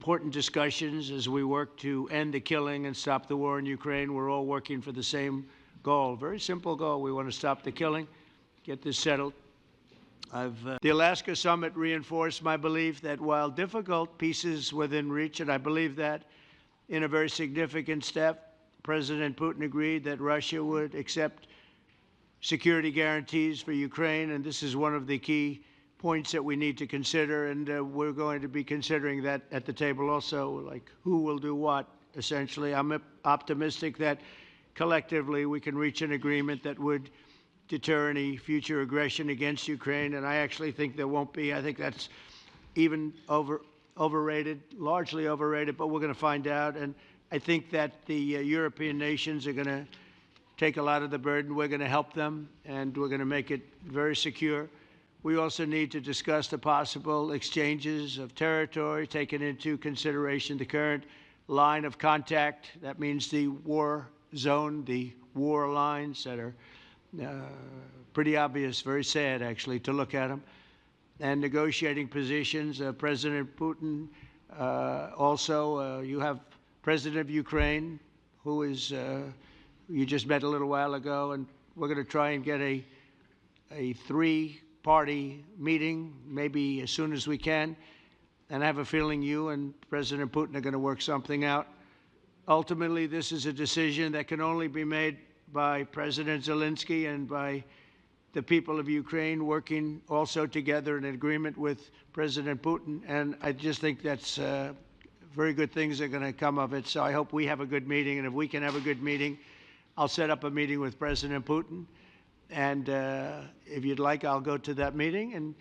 important discussions as we work to end the killing and stop the war in Ukraine. We're all working for the same goal, very simple goal. We want to stop the killing, get this settled. The Alaska summit reinforced my belief that while difficult, peace is within reach, and I believe that in a very significant step, President Putin agreed that Russia would accept security guarantees for Ukraine, and this is one of the key points that we need to consider, and we're going to be considering that at the table also, like who will do what, essentially. I'm optimistic that collectively we can reach an agreement that would deter any future aggression against Ukraine, and I actually think there won't be. I think that's even overrated, largely overrated, but we're going to find out. And I think that the European nations are going to take a lot of the burden. We're going to help them, and we're going to make it very secure. We also need to discuss the possible exchanges of territory, taking into consideration the current line of contact. That means the war zone, the war lines that are pretty obvious, very sad, actually, to look at them, and negotiating positions. President Putin, also, you have President of Ukraine, who is, you just met a little while ago, and we're going to try and get a three-party meeting, maybe as soon as we can, and I have a feeling you and President Putin are going to work something out. Ultimately, this is a decision that can only be made by President Zelensky and by the people of Ukraine working also together in agreement with President Putin. And I just think that's very good things are going to come of it. So I hope we have a good meeting. And if we can have a good meeting, I'll set up a meeting with President Putin. And if you'd like, I'll go to that meeting. And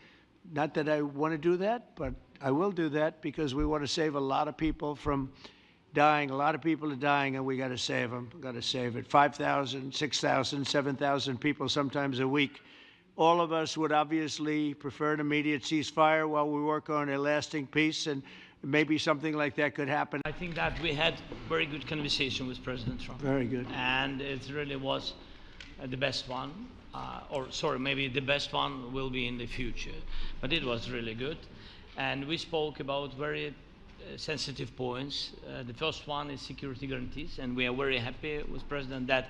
not that I want to do that, but I will do that because we want to save a lot of people from dying. A lot of people are dying, and we got to save them. We got to save it. 5,000, 6,000, 7,000 people sometimes a week. All of us would obviously prefer an immediate ceasefire while we work on a lasting peace, and maybe something like that could happen. I think that we had very good conversation with President Trump. Very good. And it really was the best one. Maybe the best one will be in the future. But it was really good. And we spoke about very sensitive points. The first one is security guarantees, and we are very happy with President that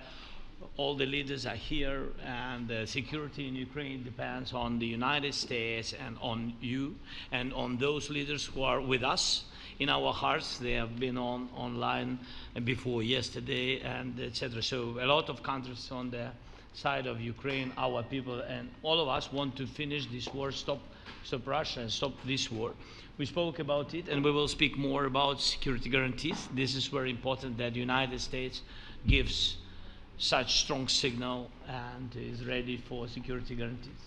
all the leaders are here, and security in Ukraine depends on the United States and on you and on those leaders who are with us in our hearts. They have been online before yesterday, and etc. So a lot of countries on the side of Ukraine, our people, and all of us want to finish this war, stop Russia and stop this war. We spoke about it, and we will speak more about security guarantees. This is very important that the United States gives such strong signal and is ready for security guarantees.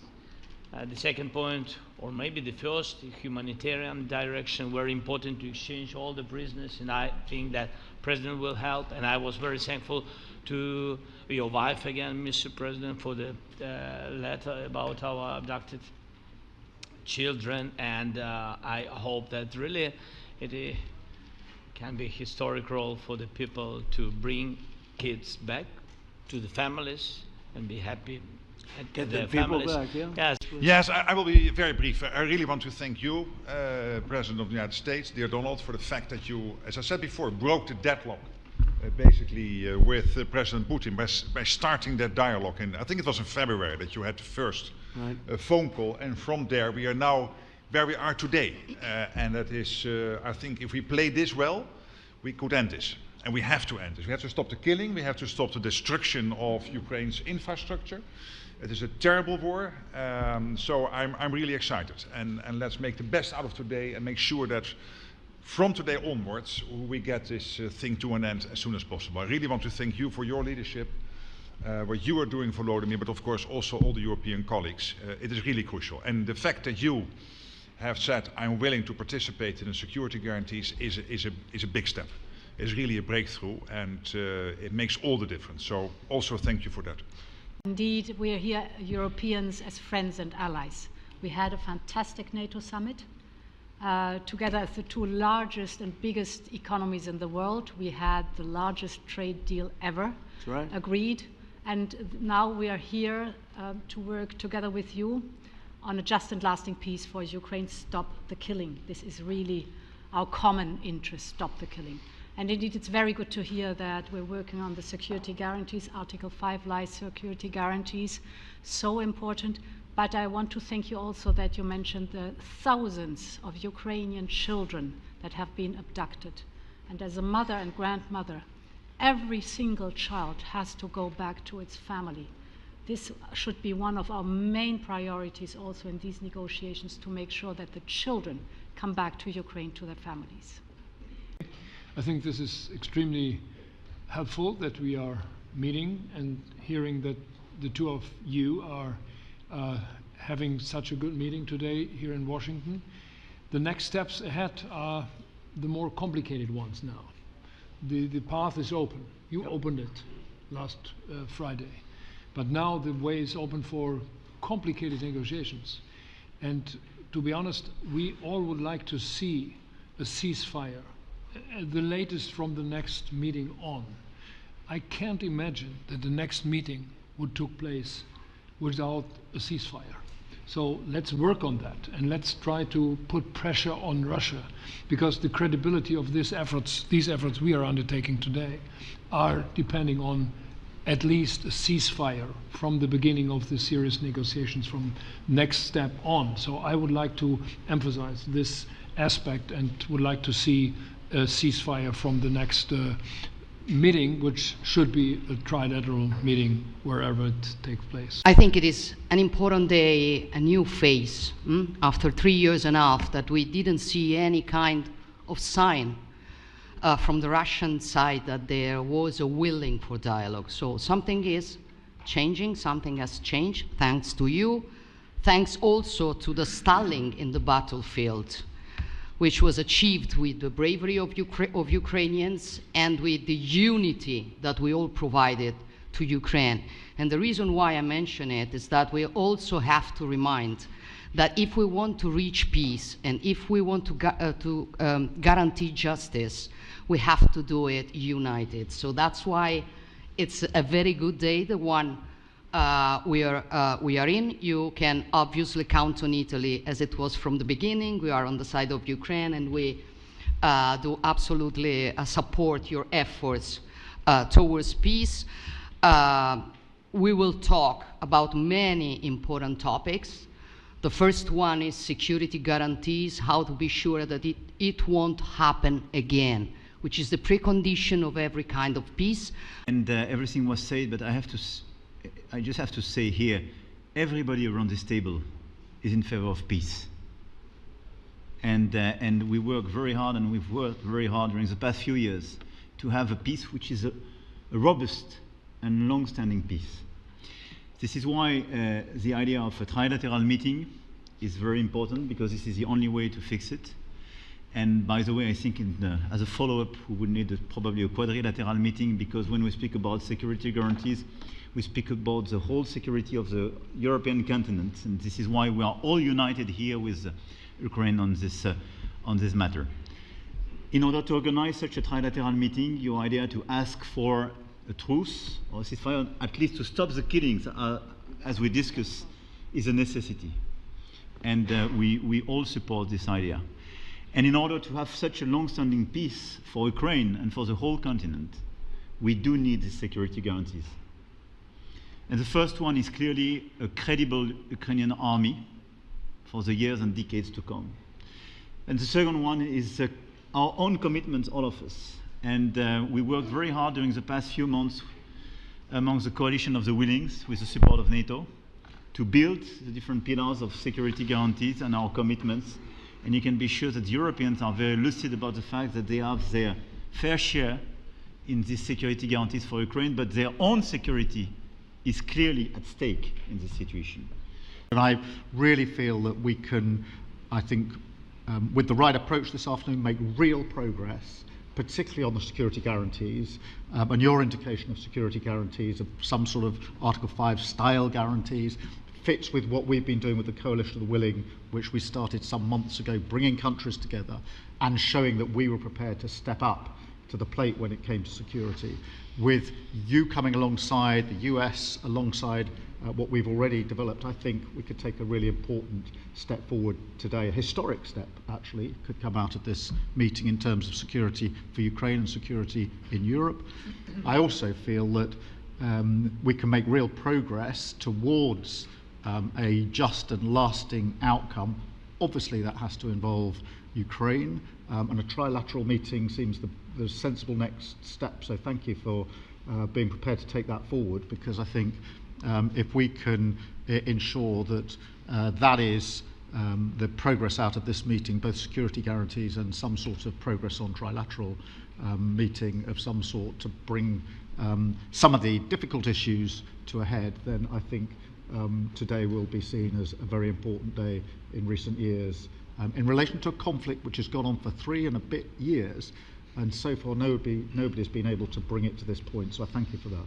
The second point, or maybe the first, humanitarian direction, very important to exchange all the prisoners, and I think that President will help, and I was very thankful to your wife again, Mr. President, for the letter about our abducted children, and I hope that really it can be a historic role for the people to bring kids back to the families and be happy. Get the people back, yeah? Yes. Yes, I will be very brief. I really want to thank you, President of the United States, dear Donald, for the fact that you, as I said before, broke the deadlock basically with President Putin by starting that dialogue. And I think it was in February that you had the first phone call, and from there we are now where we are today. And that is, I think if we play this well, we could end this. And we have to end this. We have to stop the killing, we have to stop the destruction of Ukraine's infrastructure. It is a terrible war, so I'm really excited. And let's make the best out of today and make sure that from today onwards we get this thing to an end as soon as possible. I really want to thank you for your leadership, what you are doing for Volodymyr, but of course also all the European colleagues. It is really crucial. And the fact that you have said, I'm willing to participate in the security guarantees is a big step. It's really a breakthrough, and it makes all the difference. So also thank you for that. Indeed, we are here, Europeans, as friends and allies. We had a fantastic NATO summit. Together as the two largest and biggest economies in the world, we had the largest trade deal ever agreed. And now we are here to work together with you on a just and lasting peace for Ukraine. Stop the killing. This is really our common interest, stop the killing. And indeed, it's very good to hear that we're working on the security guarantees, Article 5 lies security guarantees, so important. But I want to thank you also that you mentioned the thousands of Ukrainian children that have been abducted. And as a mother and grandmother, every single child has to go back to its family. This should be one of our main priorities also in these negotiations, to make sure that the children come back to Ukraine to their families. I think this is extremely helpful that we are meeting and hearing that the two of you are having such a good meeting today here in Washington. The next steps ahead are the more complicated ones now. The path is open. You opened it last Friday. But now the way is open for complicated negotiations. And to be honest, we all would like to see a ceasefire, the latest from the next meeting on. I can't imagine that the next meeting would take place without a ceasefire. So let's work on that, and let's try to put pressure on Russia, because the credibility of these efforts we are undertaking today are depending on at least a ceasefire from the beginning of the serious negotiations from next step on. So I would like to emphasize this aspect and would like to see a ceasefire from the next meeting, which should be a trilateral meeting wherever it takes place. I think it is an important day, a new phase, after 3 years and a half that we didn't see any kind of sign from the Russian side that there was a willing for dialogue. So something is changing, something has changed, thanks to you. Thanks also to the stalling in the battlefield, which was achieved with the bravery of Ukrainians and with the unity that we all provided to Ukraine. And the reason why I mention it is that we also have to remind that if we want to reach peace and if we want to guarantee justice, we have to do it united. So that's why it's a very good day, the one we are in. You can obviously count on Italy as it was from the beginning. We are on the side of Ukraine, and we do absolutely support your efforts towards peace. We will talk about many important topics. The first one is security guarantees, how to be sure that it won't happen again, which is the precondition of every kind of peace. And everything was said, but I just have to say here, everybody around this table is in favor of peace. And we work very hard, and we've worked very hard during the past few years to have a peace which is a robust and long-standing peace. This is why the idea of a trilateral meeting is very important, because this is the only way to fix it. And by the way, I think as a follow-up, we would need probably a quadrilateral meeting, because when we speak about security guarantees, we speak about the whole security of the European continent. And this is why we are all united here with Ukraine on this matter. In order to organize such a trilateral meeting, your idea to ask for a truce or a ceasefire, at least to stop the killings, as we discussed, is a necessity. And we all support this idea. And in order to have such a long-standing peace for Ukraine and for the whole continent, we do need these security guarantees. And the first one is clearly a credible Ukrainian army for the years and decades to come. And the second one is our own commitment, all of us. And we worked very hard during the past few months among the coalition of the willings, with the support of NATO, to build the different pillars of security guarantees and our commitments. And you can be sure that the Europeans are very lucid about the fact that they have their fair share in these security guarantees for Ukraine, but their own security is clearly at stake in this situation. And I really feel that we can, I think, with the right approach this afternoon, make real progress, particularly on the security guarantees, and your indication of security guarantees, of some sort of Article 5 style guarantees, fits with what we've been doing with the Coalition of the Willing, which we started some months ago, bringing countries together and showing that we were prepared to step up to the plate when it came to security. With you coming alongside, the US alongside what we've already developed, I think we could take a really important step forward today. A historic step, actually, could come out of this meeting in terms of security for Ukraine and security in Europe. I also feel that we can make real progress towards a just and lasting outcome. Obviously, that has to involve Ukraine, and a trilateral meeting seems the sensible next step. So thank you for being prepared to take that forward, because I think if we can ensure that that is the progress out of this meeting, both security guarantees and some sort of progress on trilateral meeting of some sort to bring some of the difficult issues to a head, then I think today will be seen as a very important day in recent years in relation to a conflict which has gone on for 3 and a bit years, and so far nobody's been able to bring it to this point, so I thank you for that.